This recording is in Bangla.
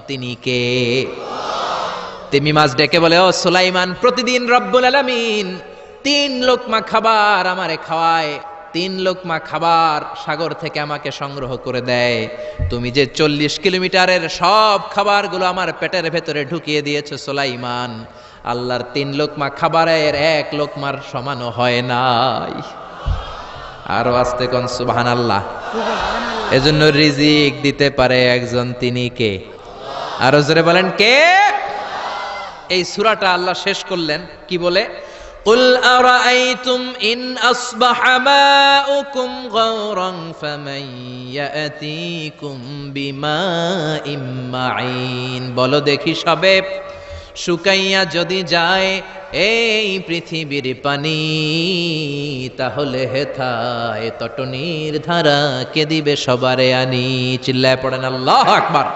তিনি কে? তিমি মাছ ডেকে বলে, ও সুলাইমান, প্রতিদিন রব্বুল আলামিন 3 লোকমা খাবার আমারে খাওয়ায়, 3 লোকমা খাবার সাগর থেকে আমাকে সংগ্রহ করে দেয়। তুমি যে 40 কিলোমিটারের সব খাবারগুলো আমার পেটের ভেতরে ঢুকিয়ে দিয়েছো সুলাইমান, আল্লাহর 3 লোকমা খাবারের 1 লোকমার সমানও হয় নাই। আরো আস্তে কোন সুবহানাল্লাহ। এজন্য রিজিক দিতে পারে একজন, তিনি কে? আরো জোরে বলেন কে? এই সূরাটা আল্লাহ শেষ করলেন কি বলে? قُلْ أَرَأَيْتُمْ إِنْ أَصْبَحَ مَاؤُكُمْ غَوْرًا فَمَنْ يَأْتِيكُمْ بِمَاءٍ مَّعِينٍ। বলো দেখি সবে, শুকাইয়া যদি যায় এই পৃথিবীর পানি, তাহলে হেথায় তটনির ধারা কে দিবে সবারে আনি? চিল্লায় পড়েন আল্লাহু আকবার।